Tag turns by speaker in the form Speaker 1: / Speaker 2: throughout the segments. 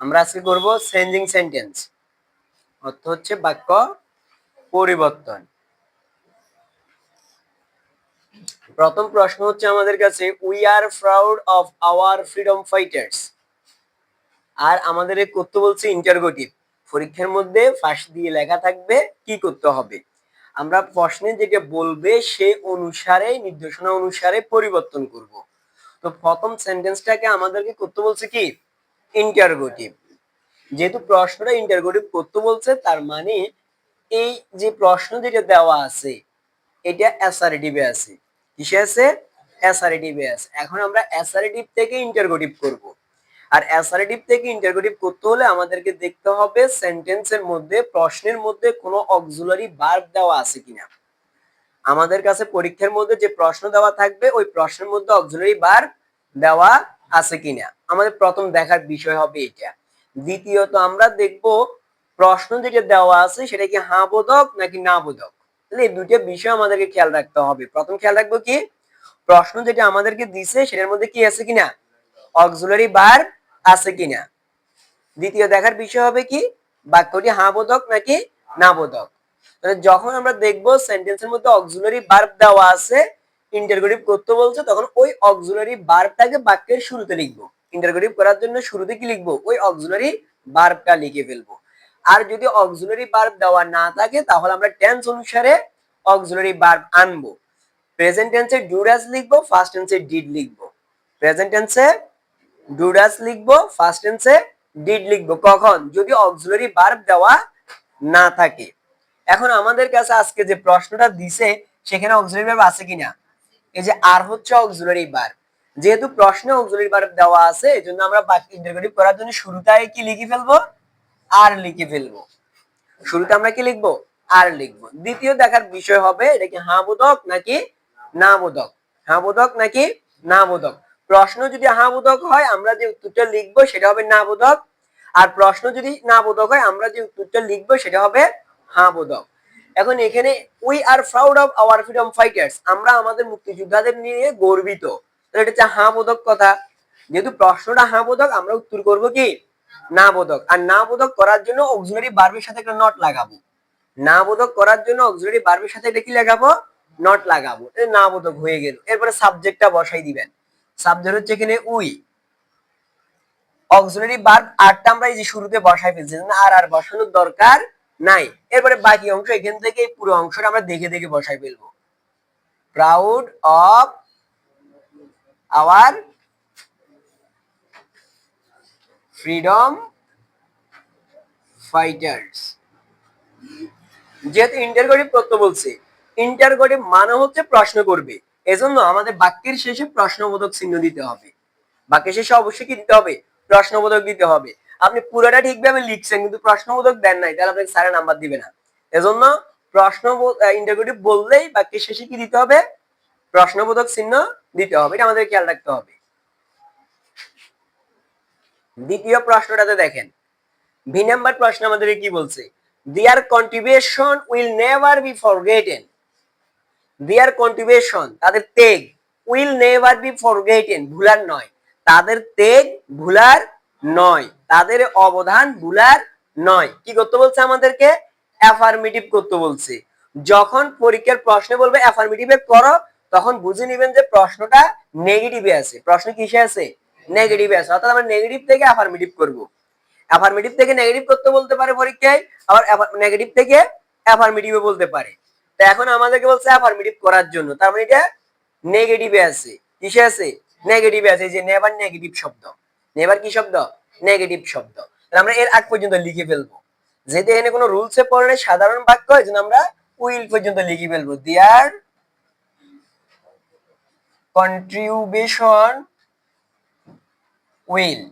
Speaker 1: আমরা আজকে করব চেঞ্জিং সেন্টেন্স, অর্থ হচ্ছে বাক্য পরিবর্তন। প্রথম প্রশ্ন হচ্ছে আমাদের কাছে, we are proud of our freedom fighters. আর আমাদের করতে বলছে ইন্টারোগেটিভ। পরীক্ষার মধ্যে ফাঁস দিয়ে লেখা থাকবে কি করতে হবে। আমরা প্রশ্নে যেটা বলবে সে অনুসারে, নির্দেশনা অনুসারে পরিবর্তন করব। তো প্রথম সেন্টেন্সটাকে আমাদেরকে করতে বলছে কি ইন্টারোগেটিভ। যেহেতু প্রশ্নটা ইন্টারোগেটিভ করতে বলছে, তার মানে এই যে প্রশ্ন যেটা দেওয়া আছে এটা অ্যাসারেটিভে আছে। কিসে আছে? অ্যাসারেটিভে আছে। এখন আমরা অ্যাসারেটিভ থেকে ইন্টারোগেটিভ করব। আর অ্যাসারেটিভ থেকে ইন্টারোগেটিভ করতে হলে আমাদেরকে দেখতে হবে সেন্টেন্সের মধ্যে, প্রশ্নের মধ্যে কোনো অক্সিলারি ভার্ব দেওয়া আছে কিনা। আমাদের কাছে পরীক্ষার মধ্যে যে প্রশ্ন দেওয়া থাকবে ওই প্রশ্নের মধ্যে অক্সিলারি ভার্ব দেওয়া আছে কিনা আমাদের প্রথম দেখার বিষয় হবে এটা। দ্বিতীয়ত আমরা দেখব প্রশ্ন যেটা দেওয়া আছে সেটা কি হ্যাঁ বোধক নাকি না বোধক। তাহলে এই দুটো বিষয় আমাদেরকে খেয়াল রাখতে হবে। প্রথম খেয়াল রাখবো কি প্রশ্ন যেটা আমাদেরকে দিছে সেটার মধ্যে কি আছে কিনা, অক্সিলারি ভার্ব আছে কিনা। দ্বিতীয় দেখার বিষয় হবে কি বাক্যটি হ্যাঁ বোধক নাকি না বোধক। তাহলে যখন আমরা দেখবো সেন্টেন্সের মধ্যে অক্সিলারি ভার্ব দেওয়া আছে, ইন্টারোগেটিভ করতে বলছে, তখন ওই অক্সিলারি ভার্বটাকে বাক্যের শুরুতে লিখবো। ইন্টারোগেটিভ করার জন্য শুরুতে কি লিখবো, ওই অক্সিলারি ভার্বটা লিখে ফেলবো। আর যদি অক্সিলারি ভার্ব দেওয়া না থাকে তাহলে আমরা টেন্স অনুসারে অক্সিলারি ভার্ব আনবো। প্রেজেন্ট টেন্সে ডু ডাজ লিখবো, ফার্স্ট টেন্সে ডিড লিখবো। প্রেজেন্ট টেন্সে ডু ডাজ লিখবো, ফার্স্ট টেন্সে ডিড লিখবো। কখন? যদি অক্সিলারি ভার্ব দেওয়া না থাকে। এখন আমাদের কাছে আজকে যে প্রশ্নটা দিছে সেখানে অক্সিলারি ভার্ব আছে কিনা, এই যে আর হচ্ছে অক্সিলারি ভার্ব। যেহেতু প্রশ্নে অক্সিলারি ভার্ব দেওয়া আছে এজন্য আমরা বাকি ইন্টারোগেটিভ করার জন্য শুরুটায় কি লিখে ফেলবো, আর লিখে ফেলবো। শুরুতে আমরা কি লিখবো, আর লিখবো। দ্বিতীয় দেখার বিষয় হবে এটা কি হ্যাঁ বোধক নাকি না বোধক। হ্যাঁ বোধক নাকি না বোধক। প্রশ্ন যদি হ্যাঁ বোধক হয় আমরা যে উত্তরটা লিখবো সেটা হবে না বোধক। আর প্রশ্ন যদি না বোধক হয় আমরা যে উত্তরটা লিখবো সেটা হবে হ্যাঁ বোধক। এখন এখানে we are proud of our freedom fighters, আমরা আমাদের মুক্তিযোদ্ধাদের নিয়ে গর্বিত। এটা হচ্ছে হ্যাঁ বোধক কথা। যেহেতু প্রশ্নটা হ্যাঁ বোধক আমরা উত্তর করব কি না বোধক। আর না বোধক করার জন্য অক্সিলারি ভার্বের সাথে একটা নট লাগাবো। না বোধক করার জন্য অক্সিলারি ভার্বের সাথে এটা কি লাগাবো, নট লাগাবো। এটা না বোধক হয়ে গেল। এরপরে সাবজেক্টটা বসাই দিবেন। সাবজেক্ট হচ্ছে এখানে উই, অক্সিলারি ভার্ব আরটা আমরা এই যে শুরুতে বসাই ফেলছি, আর বসানোর দরকার নাই। এরপরে বাকি অংশ এখান থেকে পুরো অংশটা আমরা দেখে দেখে বসাই ফেলবো। Proud of our freedom fighters. যেহেতু ইন্টারোগেটিভ করতে বলছে, ইন্টারোগেটিভ মানে হচ্ছে প্রশ্ন করবে, এজন্য আমাদের বাক্যের শেষে প্রশ্নবোধক চিহ্ন দিতে হবে। বাক্যের শেষে অবশ্যই কি দিতে হবে, প্রশ্নবোধক দিতে হবে। আপনি পুরোটা ঠিকভাবে লিখছেন কিন্তু প্রশ্নবোধক দেন নাই, তাহলে আপনাকে স্যারের নাম্বার দিবে না। এজন্য প্রশ্ন ইন্টারোগেটিভ বললেই বাক্যের শেষে কি দিতে হবে, প্রশ্নবোধক চিহ্ন দিতে হবে। এটা আমাদের খেয়াল রাখতে হবে। দ্বিতীয় প্রশ্নটাতে দেখেন, বি নাম্বার প্রশ্ন আমাদের কি বলছে, their contribution will never be forgotten. their contribution তাদের ত্যাগ, will never be forgotten ভুলার নয়, তাদের ত্যাগ ভুলার নয়, তাদের অবদান ভুলার নয়। কি করতে বলছে আমাদেরকে, অ্যাফার্মেটিভ করতে বলছে। যখন পরীক্ষার প্রশ্নে বলবে অ্যাফার্মেটিভে করো তখন বুঝে নেবেন যে প্রশ্নটা নেগেটিভে আছে। প্রশ্ন কিসে আছে, নেগেটিভে আছে। অর্থাৎ আমরা নেগেটিভ থেকে অ্যাফার্মেটিভ করব। অ্যাফার্মেটিভ থেকে নেগেটিভ করতে বলতে পারে পরীক্ষায়, আবার নেগেটিভ থেকে অ্যাফার্মেটিভে বলতে পারে। তো এখন আমাদেরকে বলছে অ্যাফার্মেটিভ করার জন্য, তার মানে এটা নেগেটিভে আছে। কিসে আছে, নেগেটিভে আছে। যে নেভার নেগেটিভ শব্দ, নেভার কি শব্দ, নেগেটিভ শব্দ। তাহলে আমরা এর আগ পর্যন্ত লিখে ফেলবো। যেহেতু এখানে কোনো রুলসে পড়ে নাই, সাধারণ বাক্য, এই জন্য আমরা উইল পর্যন্ত লিখে ফেলবো। দেয়ার কন্ট্রিবিউশন উইল,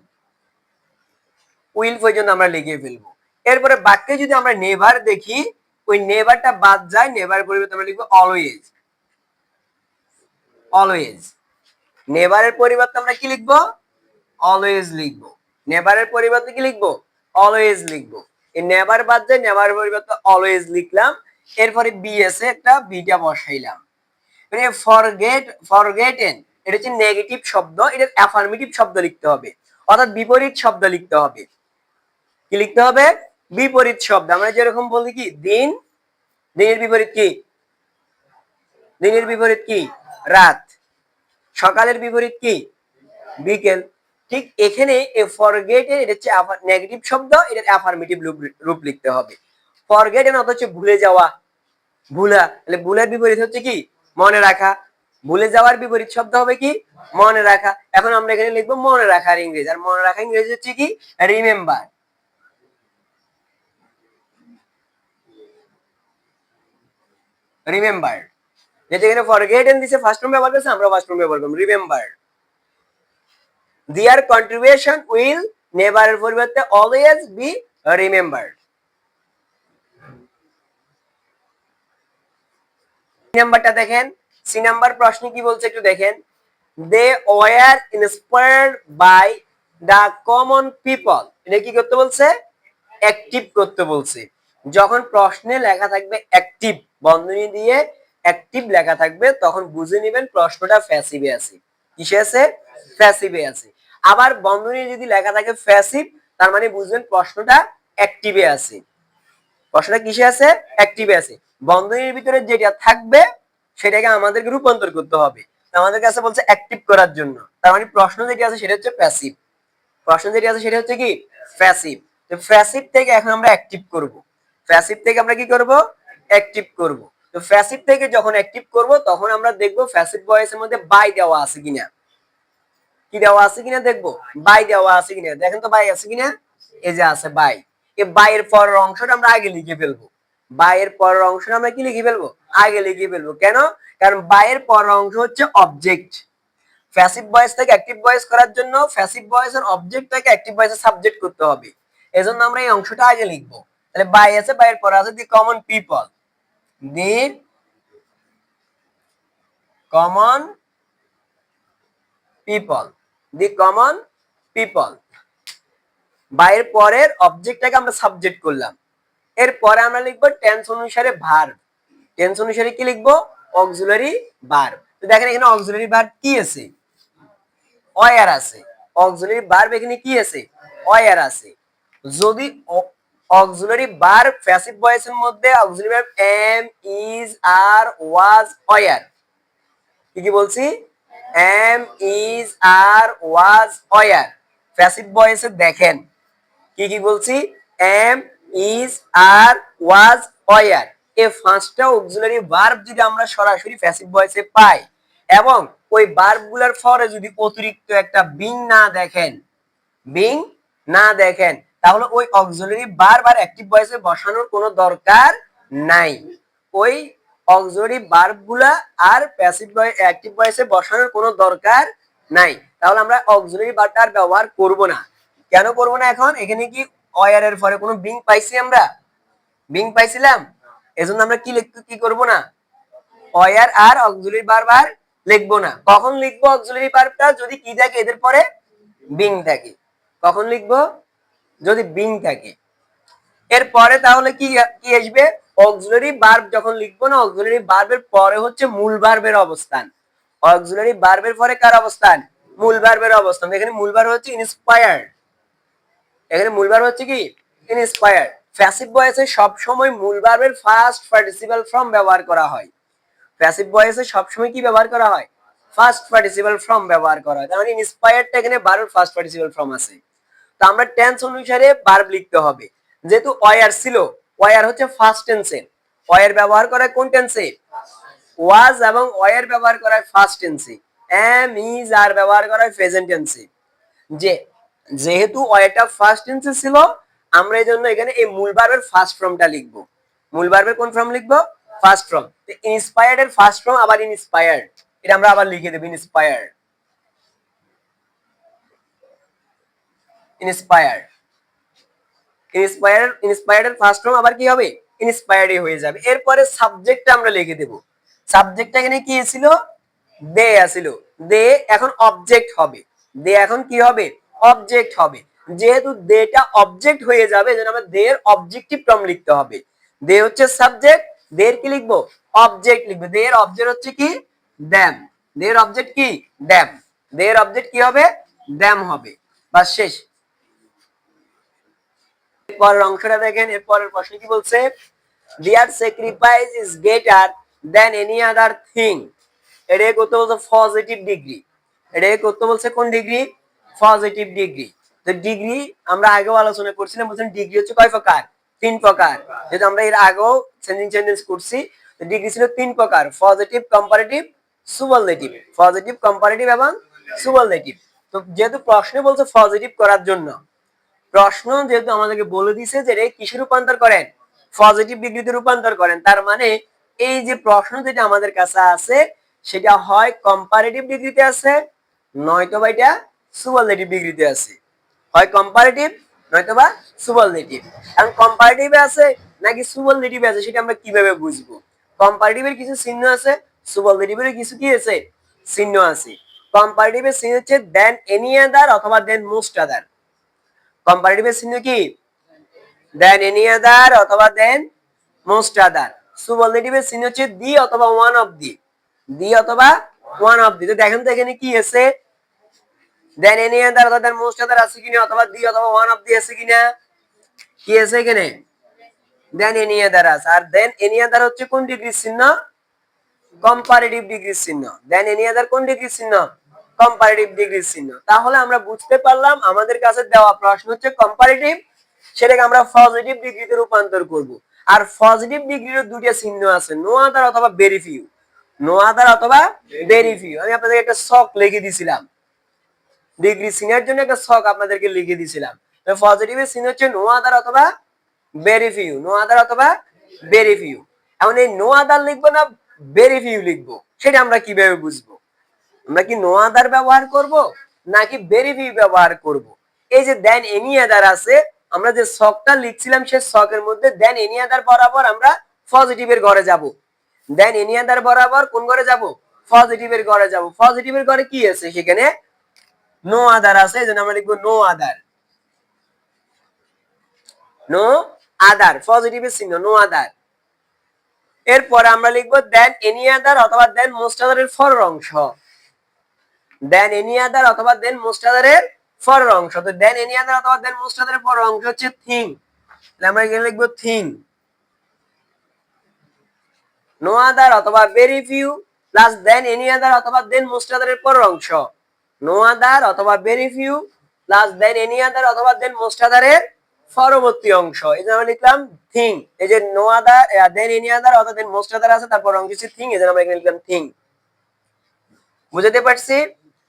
Speaker 1: উইল পর্যন্ত আমরা লিখে ফেলবো। এরপরে বাক্যে যদি আমরা নেভার দেখি, ওই নেভারটা বাদ যায়, নেভার পরিবর্তে আমরা লিখবো অলওয়েজ। অলওয়েজ, নেভারের পরিবর্তে আমরা কি লিখবো, অলওয়েজ লিখবো। নেভারের পরিবর্তে কি লিখবো, অলওয়েজ লিখবো। এই নেভার বাদ যায়, নেভার পরিবর্তে অলওয়েজ লিখলাম। এরপরে বি আছে একটা, বিটা বসাইলাম। মানে ফরগেট, ফরগেটেন এটা হচ্ছে নেগেটিভ শব্দ, এটা অ্যাফার্মেটিভ শব্দ লিখতে হবে, অর্থাৎ বিপরীত শব্দ লিখতে হবে। কি লিখতে হবে? বিপরীত শব্দ। আমরা যেরকম বলি কি দিন, দিনের বিপরীত কি? দিনের বিপরীত কি? রাত। সকালের বিপরীত কি? বিকেল। ঠিক এখানে ফরগেট এর এটা হচ্ছে নেগেটিভ শব্দ, এটার অ্যাফার্মেটিভ রূপ লিখতে হবে। ফরগেট এর অর্থ হচ্ছে ভুলে যাওয়া, ভুলা। তাহলে ভুলের বিপরীত হচ্ছে কি? মনে রাখা। ভুলে যাওয়ার বিপরীত শব্দ হবে কি? মনে রাখা। এখন আমরা এখানে লিখবো মনে রাখার ইংরেজি, আর মনে রাখা ইংরেজি হচ্ছে কি? রিমেম্বার। রিমেম্বার। যেটা এখানে ফরগেট এন্ড দিছে ফার্স্ট ফর্ম ব্যবহার করছে, আমরা ফার্স্ট ফর্ম ব্যবহার করব remember. Their contribution will never পরিবর্তে always be remembered. নাম্বারটা দেখেন, সি নাম্বার প্রশ্নে কি বলছে একটু দেখেন। They were inspired by the common people. এটা কি করতে বলছে? অ্যাক্টিভ করতে বলছে। যখন প্রশ্নে লেখা থাকবে অ্যাক্টিভ, বন্ধনী দিয়ে অ্যাক্টিভ লেখা থাকবে, তখন বুঝে নেবেন প্রশ্নটা প্যাসিভে আছে। কিসে আছে? প্যাসিভে আছে। আবার বন্ধনী যদি লেখা থাকে প্যাসিভ, তার মানে বুঝবেন প্রশ্নটা অ্যাক্টিভে আছে। প্রশ্নটা কিসে আছে? অ্যাক্টিভে আছে। বন্ধনীর ভিতরে যেটা থাকবে সেটাকে আমাদেরকে রূপান্তর করতে হবে। আমাদের কাছে বলছে অ্যাক্টিভ করার জন্য, তার মানে প্রশ্ন যেটা আছে সেটা হচ্ছে প্যাসিভ। প্রশ্ন যেটা আছে সেটা হচ্ছে কি? প্যাসিভ। তো প্যাসিভ থেকে এখন আমরা অ্যাক্টিভ করব। প্যাসিভ থেকে আমরা কি করব? অ্যাক্টিভ করব। তো প্যাসিভ থেকে যখন অ্যাক্টিভ করব তখন আমরা দেখব প্যাসিভ ভয়েসের মধ্যে বাই দেওয়া আছে কিনা। কি দেওয়া আছে কিনা দেখবো, বাই দেওয়া আছে কিনা। দেখেন তো বাই আছে কিনা, এই যে আছে বাই। এই বাইয়ের পরের অংশটা আমরা আগে লিখে ফেলবো। বাইয়ের পরের অংশটা আমরা কি লিখে ফেলবো? আগে লিখে ফেলবো। কেন? কারণ বাইয়ের পরের অংশ হচ্ছে অবজেক্ট। প্যাসিভ ভয়েস থেকে অ্যাক্টিভ ভয়েস করার জন্য প্যাসিভ ভয়েসের অবজেক্ট থেকে অ্যাক্টিভ ভয়েসের সাবজেক্ট করতে হবে। এজন্য আমরা এই অংশটা আগে লিখবো। তাহলে বাই আছে, বাইয়ের পরে আছে দি কমন পিপল। দি কমন পিপল। দি কমন পিপল। বাইরের পরের অবজেক্টটাকে আমরা সাবজেক্ট করলাম। এরপরে আমরা লিখবো টেন্স অনুসারে ভার্ব। টেন্স অনুসারে কি লিখবো? Auxiliary verb. তো দেখেন এখানে অক্সিলারি ভার্ব কি আছে? ওয়ার আছে। অক্সিলারি ভার্ব এখানে কি আছে? ওয়ার আছে। যদি অক্সিলারি ভার্ব প্যাসিভ ভয়েসের মধ্যে auxiliary verb am, is, are, was, were. কি কি বলছি? Am, is, are, was, were. Passive ভয়েসে দেখেন কি কি বলছি? Am, is, are, was, were. এই পাঁচটা অক্সিলারি ভার্ব যদি আমরা সরাসরি প্যাসিভ ভয়েসে পাই এবং ওই ভার্বগুলোর পরে যদি অতিরিক্ত একটা বিং না দেখেন, বিং না দেখেন, তাহলে ওই অক্সিলারি ভার্ব আর অ্যাক্টিভ ভয়েসে বসানোর কোনো দরকার নাই। ওই অক্সিলারি ভার্বগুলা আর প্যাসিভ ভয়েস অ্যাক্টিভ ভয়েসে বসানোর কোনো দরকার নাই। তাহলে আমরা অক্সিলারি ভার্বটা আর ব্যবহার করব না। কেন করব না? এখন এখানে কি ওয়ার এর পরে কোনো বিং পাইছি? আমরা বিং পাইছিলাম, এজন্য আমরা কি করব না? ওয়ার আর অক্সিলারি ভার্ব আর লিখবো না। কখন লিখবো অক্সিলারি ভার্বটা? যদি কি থাকে এদের পরে? বিং থাকে। কখন লিখবো? যদি বিং থাকে। এরপরে তাহলে কি কি আসবে? অক্সিলারি ভার্ব যখন লিখবো না, অক্সিলারি ভার্বের পরে হচ্ছে মূল ভার্বের অবস্থান। অক্সিলারি ভার্বের পরে কার অবস্থান? মূল ভার্বের অবস্থান। এখানে মূল ভার্ব হচ্ছে ইন্সপায়ার্ড। এখানে মূল ভার্ব হচ্ছে কি? ইন্সপায়ার্ড। প্যাসিভ ভয়েসে সব সময় মূল ভার্বের ফার্স্ট পার্টিসিপাল ফর্ম ব্যবহার করা হয়। প্যাসিভ ভয়েসে সব সময় কি ব্যবহার করা হয়? ফার্স্ট পার্টিসিপাল ফর্ম ব্যবহার করা হয়। তার মানে ইন্সপায়ার্ডটা এখানে ভার্বের ফার্স্ট পার্টিসিপাল ফর্ম আছে। তো আমরা টেন্স অনুসারে ভার্ব লিখতে হবে। যেহেতু ওয়ার ছিল, ওয়ার হচ্ছে ফার্স্ট টেন্সে। ওয়ার ব্যবহার করা কোন টেন্সে? ওয়াজ এবং ওয়ার ব্যবহার করা ফার্স্ট টেন্সে। এম, ইজ, আর ব্যবহার করা প্রেজেন্ট টেন্সে। যেহেতু ওয়ারটা ফার্স্ট টেন্সে ছিল, আমরা এই জন্য এখানে এই মূল ভার্বের ফার্স্ট ফর্মটা লিখবো। মূল ভার্বের কোন ফর্ম লিখবো? First form. ইন্সপায়ার্ড এর ফার্স্ট ফর্ম আবার ইন্সপায়ার্ড। এটা আমরা আবার লিখে দেব ইন্সপায়ার্ড। ইন্সপায়ার্ড। ইন্সপায়ার্ড এর ফার্স্ট ফর্ম আবার কি হবে? ইন্সপায়ার্ডই হয়ে যাবে। এরপরে সাবজেক্টটা আমরা লিখে দেব। সাবজেক্টটা এখানে কি ছিল? দে ছিল। দে এখন অবজেক্ট হবে। দে এখন কি হবে? অবজেক্ট হবে। যেহেতু দেটা অবজেক্ট হয়ে যাবে, এজন্য আমরা দের অবজেক্টিভ ফর্ম লিখতে হবে। দে হচ্ছে সাবজেক্ট, দের কি লিখবো? অবজেক্ট লিখবো। দের অবজেক্ট হচ্ছে কি? দ্যাম। দের অবজেক্ট কি? দ্যাম। দের অবজেক্ট কি হবে? দ্যাম হবে। বাস শেষ। পরের অংশটা দেখেন, এর পরের প্রশ্ন কি বলছে, their sacrifice is greater than any other thing. এটা করতে বলছে পজিটিভ ডিগ্রি, এটা করতে বলছে কোন ডিগ্রি, পজিটিভ ডিগ্রি। তো ডিগ্রি আমরা আগেও আলোচনা করছিলাম, বলছেন ডিগ্রি হচ্ছে কয় প্রকার, 3 প্রকার, যেটা আমরা এর আগেও সেন্টেন্স করছি। তো ডিগ্রি ছিল 3 প্রকার, positive, comparative, superlative, positive, comparative এবং সুপারলেটিভ। তো যেহেতু প্রশ্নে বলছে পজিটিভ করার জন্য, প্রশ্ন যেহেতু আমাদেরকে বলে দিছে যে রে কিসে রূপান্তর করেন, পজিটিভ ডিগ্রিতে রূপান্তর করেন, তার মানে এই যে প্রশ্ন যেটা আমাদের কাছে আছে সেটা হয় কম্পারেটিভ ডিগ্রিতে আছে, নয়তোবা এটা সুপারলেটিভ ডিগ্রিতে আছে, হয় কম্পারেটিভ নয়তোবা সুপারলেটিভ। এখন কম্পারেটিভে আছে নাকি সুপারলেটিভে আছে সেটা আমরা কিভাবে বুঝবো, কম্পারেটিভের কিছু চিহ্ন আছে, সুপারলেটিভের কিছু কি আছে, চিহ্ন আছে। কম্পারেটিভের চিহ্ন হচ্ছে দেন এনি আদার অথবা দেন মোস্ট আদার। কম্পারেটিভের চিহ্ন কি, দেন এনি আদার অথবা দেন মোস্ট আদার। সুপারলেটিভের চিহ্ন হচ্ছে দি অথবা ওয়ান অফ দি, দি অথবা ওয়ান অফ দি। তো দেখেন তো এখানে কি আছে, দেন এনি আদার অথবা দেন মোস্ট আদার আছে কিনা, অথবা দি অথবা ওয়ান অফ দি আছে কিনা, কি আছে এখানে, দেন এনি আদার আছে। আর দেন এনি আদার হচ্ছে কোন ডিগ্রির চিহ্ন, কম্পারেটিভ ডিগ্রির চিহ্ন। দেন এনি আদার কোন ডিগ্রির চিহ্ন, কম্পারেটিভ ডিগ্রির চিহ্ন। তাহলে আমরা বুঝতে পারলাম আমাদের কাছে দেওয়া প্রশ্ন হচ্ছে কম্পারেটিভ, সেটাকে আমরা পজিটিভ ডিগ্রিতে রূপান্তর করব। আর পজিটিভ ডিগ্রির দুটো চিহ্ন আছে, নো আদার অথবা ভেরি ফিউ, নো আদার অথবা ভেরি ফিউ। আমি আপনাদের একটা ছক লিখে দিয়েছিলাম, ডিগ্রি চিহ্নের জন্য একটা ছক আপনাদেরকে লিখে দিয়েছিলাম। পজিটিভের চিহ্ন হচ্ছে নো আদার অথবা ভেরি ফিউ, নো আদার অথবা ভেরি ফিউ। এখন এই নো আদার লিখবো না ভেরি ফিউ লিখবো, সেটা আমরা কিভাবে বুঝবো, আমরা কি নো আদার ব্যবহার করব নাকি ভেরি ফিউ ব্যবহার করব। এই যে দেন এনি আদার আছে, আমরা যে ছকটা লিখছিলাম সেই ছকের মধ্যে দেন এনি আদার বরাবর আমরা পজিটিভের ঘরে যাব, দেন এনি আদার বরাবর কোন ঘরে যাব, পজিটিভের ঘরে যাব। পজিটিভের ঘরে কি আছে, সেখানে নো আদার আছে, এজন্য আমরা লিখবো নো আদার, নো আদার, পজিটিভের চিহ্ন নো আদার। এরপর আমরা লিখবো দেন এনি আদার অথবা দেন মোস্ট আদারের পরের অংশ, দেন এনি আদার অথবা দেন মোস্ট আদারের পরের অংশ। তো দেন এনি আদার অথবা দেন মোস্ট আদারের পরের অংশ হচ্ছে থিং, তাহলে আমরা এখানে লিখবো থিং। নো আদার অথবা very few plus than any other অথবা দেন মোস্ট আদারের পরের অংশ, নো আদার অথবা very few plus than any other অথবা দেন মোস্ট আদারের পরবর্তী অংশ, এই যে আমরা লিখলাম থিং। এই যে no other than any other অথবা দেন মোস্ট আদার আছে, তারপর অংশ হচ্ছে থিং, এই যে আমরা এখানে লিখলাম থিং। বুঝতে পারছি,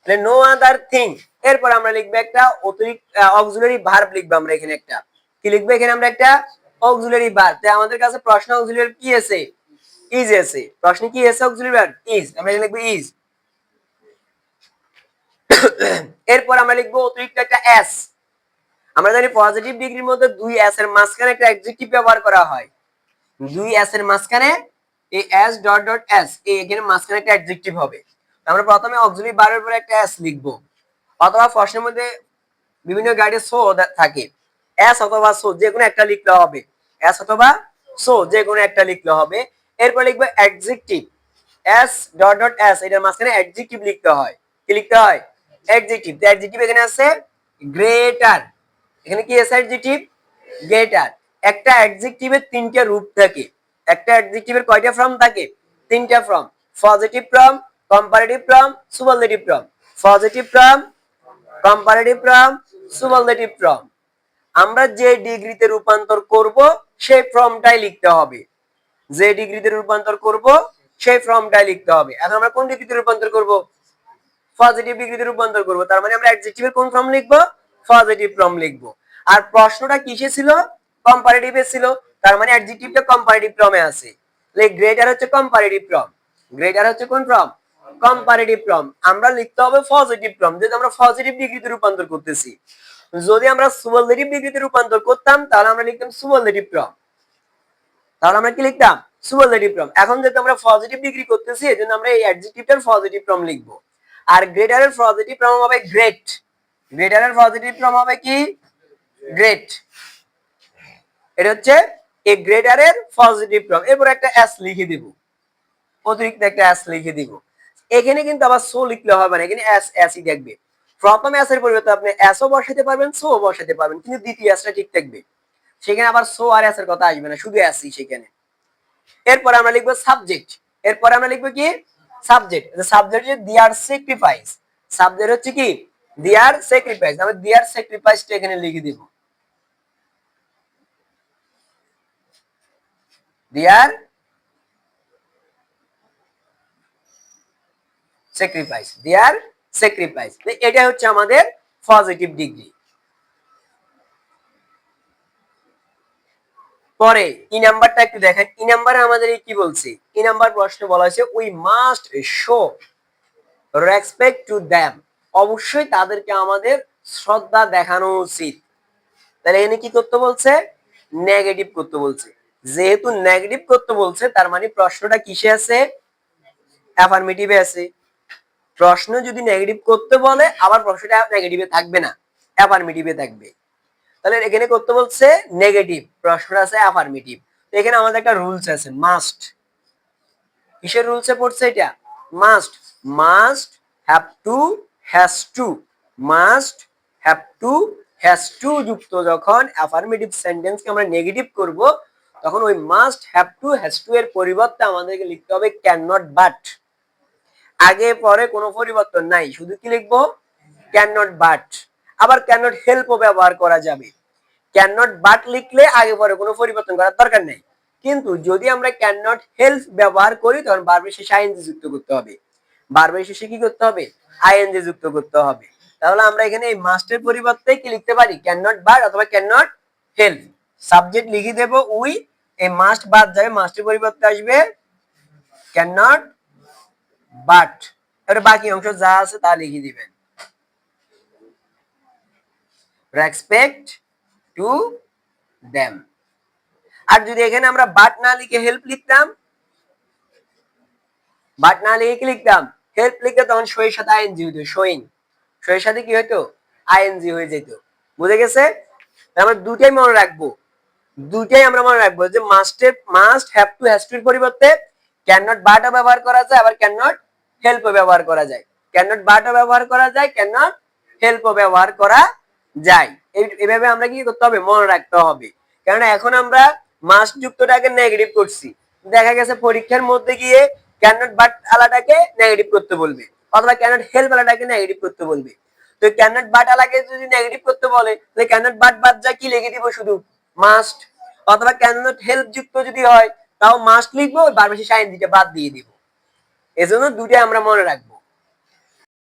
Speaker 1: তাহলে নো আদার থিং। এরপর আমরা লিখবো একটা অতিরিক্ত অক্সিলারি ভার্ব লিখবো, আমরা এখানে একটা কি লিখবো, এখানে আমরা একটা অক্সিলারি ভার্ব। তাই আমাদের কাছে প্রশ্ন অক্সিলারি কি আছে, ইজ আছে। প্রশ্নে কি আছে, অক্সিলারি ভার্ব ইজ, আমরা এখানে লিখবো ইজ। এরপর আমরা লিখবো অতিরিক্ত একটা এস। আমরা জানি পজিটিভ ডিগ্রির মধ্যে দুই এস এর মাঝখানে একটা অ্যাডজেক্টিভ ব্যবহার করা হয়, দুই এস এর মাঝখানে এই এস ডট ডট এস, এই এখানে মাঝখানে একটা অ্যাডজেক্টিভ হবে। আমরা প্রথমে অক্সিলারি ভার্বের পরে একটা এস লিখবো, অথবা প্রশ্নের মধ্যে বিভিন্ন গাইডে সো থাকে, এস অথবা সো যে কোনো একটা লিখলে হবে, এস অথবা সো যে কোনো একটা লিখলে হবে। এরপর লিখবো adjective, S dot dot S, এটার মাঝখানে অ্যাডজেক্টিভ লিখতে হয়, কি লিখতে হয়, অ্যাডজেক্টিভ। তো অ্যাডজেক্টিভ এখানে আছে গ্রেটার, এখানে কি আছে অ্যাডজেক্টিভ গ্রেটার। একটা অ্যাডজেক্টিভের তিনটা রূপ থাকে, একটা অ্যাডজেক্টিভের কয়টা ফর্ম থাকে, তিনটা form, positive form, comparative form, superlative form, positive form, comparative form, superlative form. আমরা যে ডিগ্রিতে রূপান্তর করব সেই ফর্মটাই লিখতে হবে, যে ডিগ্রিতে রূপান্তর করব সেই ফর্মটাই লিখতে হবে। এখন আমরা কোন ডিগ্রিতে রূপান্তর করব, পজিটিভ ডিগ্রিতে রূপান্তর করব, তার মানে আমরা অ্যাডজেক্টিভের কোন ফর্ম লিখব, পজিটিভ ফর্ম লিখব। আর প্রশ্নটা কিসে ছিল, কম্পারেটিভে ছিল, তার মানে অ্যাডজেক্টিভটা কম্পারেটিভ ফর্মে আছে। তাহলে গ্রেটার হচ্ছে কম্পারেটিভ ফর্ম, গ্রেটার হচ্ছে কোন ফর্ম, কম্পারেটিভ ফর্ম। আমরা লিখতে হবে পজিটিভ ফর্ম, যেহেতু আমরা পজিটিভ ডিগ্রিতে রূপান্তর করতেছি। যদি আমরা সুপারলেটিভ ডিগ্রিতে রূপান্তর করতাম তাহলে আমরা লিখতাম সুপারলেটিভ ফর্ম, তাহলে আমরা কি লিখতাম, সুপারলেটিভ ফর্ম। এখন যেহেতু আমরা পজিটিভ ডিগ্রি করতেছি এজন্য আমরা এই অ্যাডজেক্টিভটার পজিটিভ ফর্ম লিখব। আর গ্রেটারের পজিটিভ ফর্ম হবে গ্রেট, গ্রেটারের পজিটিভ ফর্ম হবে কি, গ্রেট। এটা হচ্ছে এই গ্রেটারের পজিটিভ ফর্ম। এরপর একটা এস লিখে দিব, অতিরিক্ত একটা এস লিখে দিব। এখানে কিন্তু আবার সো লিখলে হবে না, এখানে এস এসই দেখবে। প্রথম এস এর পরিবর্তে আপনি এসও বসাতে পারবেন, সো বসাতে পারবেন, কিন্তু দ্বিতীয় এসটা ঠিক থাকবে। সেখানে আবার সো আর এস এর কথা আসবে না, শুধু এসই সেখানে। এরপরে আমরা লিখবো সাবজেক্ট। এরপরে আমরা লিখবো কি সাবজেক্ট। সাবজেক্ট হচ্ছে দেয়ার স্যাক্রিফাইস। সাবজেক্ট হচ্ছে কি দেয়ার স্যাক্রিফাইস। আমরা দেয়ার স্যাক্রিফাইসটা এখানে লিখে দিব। দেয়ার স্যাক্রিফাইস, দেয়ার স্যাক্রিফাইস। এটা হচ্ছে আমাদের পজিটিভ ডিগ্রি। পরে ই নাম্বারটা একটু দেখেন। ই নাম্বারে আমাদের কি বলছে? ই নাম্বার প্রশ্ন বলা হয়েছে we must show respect to them. অবশ্যই তাদেরকে আমাদের শ্রদ্ধা দেখানো উচিত। তাহলে এখানে কি করতে বলছে? নেগেটিভ করতে বলছে। যেহেতু নেগেটিভ করতে বলছে তার মানে প্রশ্নটা কিসে আছে? অ্যাফার্মেটিভে আছে। প্রশ্ন যদি নেগেটিভ করতে বলে আবার প্রশ্নটা নেগেটিভে থাকবে না, অ্যাফার্মেটিভে থাকবে। তাহলে এখানে করতে বলছে নেগেটিভ, প্রশ্নটা আছে অ্যাফার্মেটিভ। তো এখানে আমাদের একটা রুলস আছে, মাস্ট। কিসের রুলসে পড়ছে এটা? Must. Must have to, has two. Must have to, has two যুক্ত যখন অ্যাফার্মেটিভ সেন্টেন্সকে আমরা নেগেটিভ করব তখন ওই must have to has to এর পরিবর্তে আমাদেরকে লিখতে হবে ক্যান নট বাট। আগে পরে কোনো পরিবর্তন নাই, শুধু কি লিখবো? Can not but. আবার ক্যান নট হেল্পও ব্যবহার করা যাবে। ক্যান নট বাট লিখলে আগে পরে কোনো পরিবর্তন করার দরকার নেই। কিন্তু যদি আমরা ক্যান নট হেল্প ব্যবহার করি তখন ভার্বের শেষে আইএনজি যুক্ত করতে হবে। ভার্বের শেষে কি করতে হবে? আইএনজি যুক্ত করতে হবে। তাহলে আমরা এখানে এই মাস্টের পরিবর্তে কি লিখতে পারি? ক্যান নট বাট অথবা ক্যান নট হেল্প। সাবজেক্ট লিখে দেব উই, এই মাস্ট বাদ যাবে, মাস্টের পরিবর্তে আসবে ক্যান নট বাট। এবার বাকি অংশ যা আছে তা লিখে দিবেন। Respect to them. আর যদি এখানে আমরা বাট না লিখে হেল্প লিখতাম, বাট না লিখে কি লিখতাম? হেল্প লিখে, তখন শোয়ের সাথে আইএনজি হইতো, শোয়িং। শোয়ের সাথে কি হইতো? আইএনজি হয়ে যেত। বুঝে গেছে? আমরা দুটাই মনে রাখবো, দুটাই আমরা মনে রাখবো যে মাস্টের must have to has to এর পরিবর্তে ক্যান নট বাটও ব্যবহার করা যায়, আবার ক্যান নট হেল্পও ব্যবহার করা যায়। ক্যান নট বাটও ব্যবহার করা যায়, ক্যান নট হেল্পও ব্যবহার করা যায়। এইভাবে আমরা কি করতে হবে? মনে রাখতে হবে। কারণ এখন আমরা মাস্ট যুক্তটাকে নেগেটিভ করছি, দেখা গেছে পরীক্ষার মধ্যে গিয়ে ক্যান নট বাট আলাটাকে নেগেটিভ করতে বলবে অথবা ক্যান নট হেল্প আলাটাকে নেগেটিভ করতে বলবে। তো ক্যান নট বাট আলাকে যদি নেগেটিভ করতে বলে তাহলে ক্যান নট বাট বাদ যা কি লিখে দিব? শুধু মাস্ট। অথবা ক্যান নট হেল্প যুক্ত যদি হয় তাও মাস্ট লিখবো, ভার্বের শেষে আইএনজিটা বাদ দিয়ে দিব। এজন্য দুটোই আমরা মনে রাখবো।